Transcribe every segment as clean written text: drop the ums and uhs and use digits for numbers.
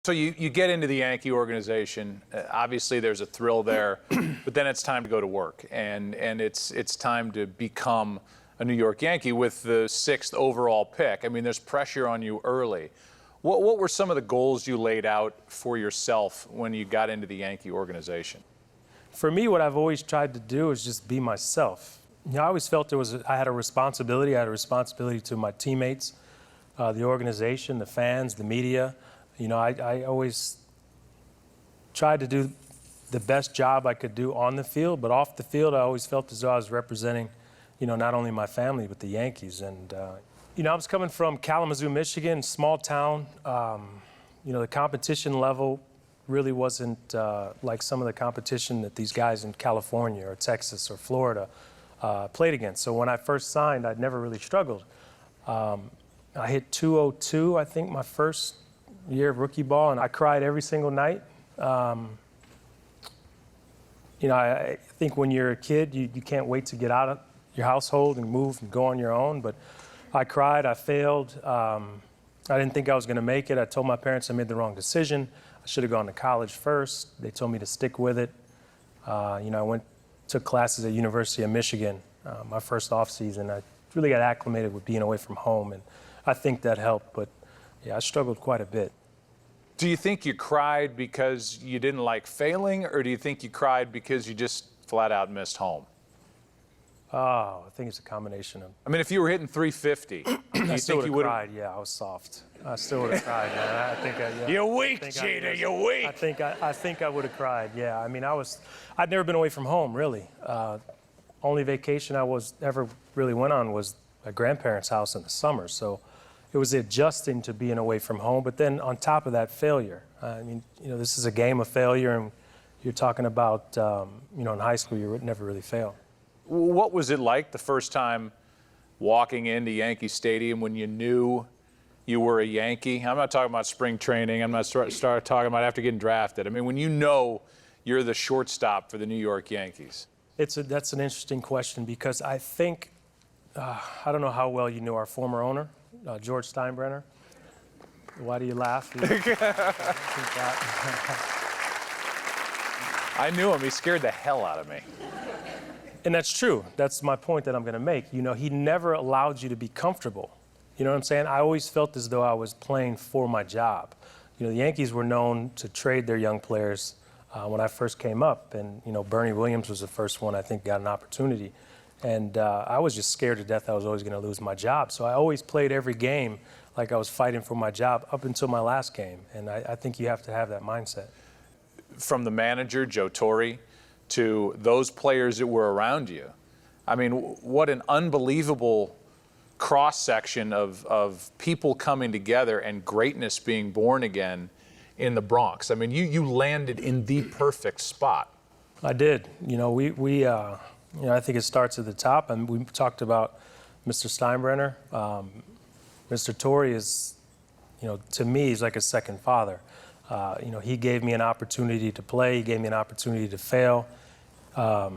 So you get into the Yankee organization. Obviously, there's a thrill there, but then it's time to go to work, and it's time to become a New York Yankee with the 6th overall pick. I mean, there's pressure on you early. What were some of the goals you laid out for yourself when you got into the Yankee organization? For me, what I've always tried to do is just be myself. You know, I always felt I had a responsibility. I had a responsibility to my teammates, the organization, the fans, the media. You know, I always tried to do the best job I could do on the field, but off the field, I always felt as though I was representing, you know, not only my family, but the Yankees. And, you know, I was coming from Kalamazoo, Michigan, small town. You know, the competition level really wasn't like some of the competition that these guys in California or Texas or Florida played against. So when I first signed, I'd never really struggled. I hit 202, I think, my first year of rookie ball, and I cried every single night. You know, I think when you're a kid, you can't wait to get out of your household and move and go on your own, but I cried, I failed. I didn't think I was gonna make it. I told my parents I made the wrong decision. I should have gone to college first. They told me to stick with it. You know, I took classes at University of Michigan my first off season. I really got acclimated with being away from home, and I think that helped, but yeah, I struggled quite a bit. Do you think you cried because you didn't like failing, or do you think you cried because you just flat out missed home? Oh, I think it's a combination of. I mean, if you were hitting 350, I still would have cried. Yeah, I was soft. I still would have cried, man. I think yeah. You're weak, Jeter. You're weak. I think I would have cried. Yeah, I mean, I'd never been away from home, really. Only vacation I ever really went on was my grandparents' house in the summer. So it was adjusting to being away from home. But then on top of that, failure. I mean, you know, this is a game of failure, and you're talking about, you know, in high school, you would never really fail. What was it like the first time walking into Yankee Stadium when you knew you were a Yankee? I'm not talking about spring training. I'm not start talking about after getting drafted. I mean, when you know you're the shortstop for the New York Yankees. That's an interesting question, because I think, I don't know how well you knew our former owner, George Steinbrenner. Why do you laugh? I knew him. He scared the hell out of me. And that's true. That's my point that I'm going to make. You know, he never allowed you to be comfortable. You know what I'm saying? I always felt as though I was playing for my job. You know, the Yankees were known to trade their young players when I first came up. And, you know, Bernie Williams was the first one I think got an opportunity. And I was just scared to death I was always going to lose my job. So I always played every game like I was fighting for my job up until my last game. And I think you have to have that mindset. From the manager, Joe Torre, to those players that were around you. I mean, what an unbelievable cross-section of people coming together and greatness being born again in the Bronx. I mean, you landed in the perfect spot. I did. You know, you know, I think it starts at the top, and we talked about Mr. Steinbrenner. Mr. Torre is, you know, to me, he's like a second father. You know, he gave me an opportunity to play. He gave me an opportunity to fail. I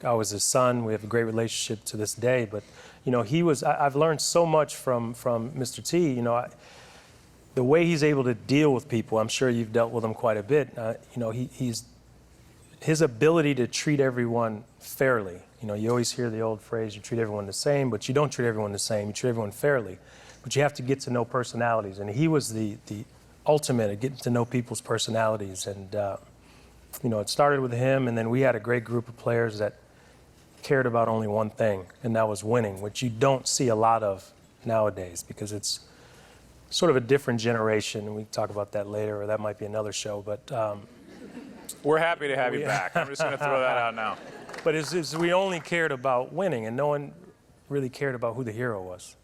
was his son. We have a great relationship to this day. But, you know, I've learned so much from Mr. T. You know, the way he's able to deal with people, I'm sure you've dealt with him quite a bit. You know, his ability to treat everyone fairly. You know, you always hear the old phrase, you treat everyone the same, but you don't treat everyone the same. You treat everyone fairly. But you have to get to know personalities. And he was the ultimate at getting to know people's personalities. And, you know, it started with him, and then we had a great group of players that cared about only one thing, and that was winning, which you don't see a lot of nowadays because it's sort of a different generation, and we can talk about that later, or that might be another show. But we're happy to have you back. I'm just going to throw that out now. But we only cared about winning, and no one really cared about who the hero was.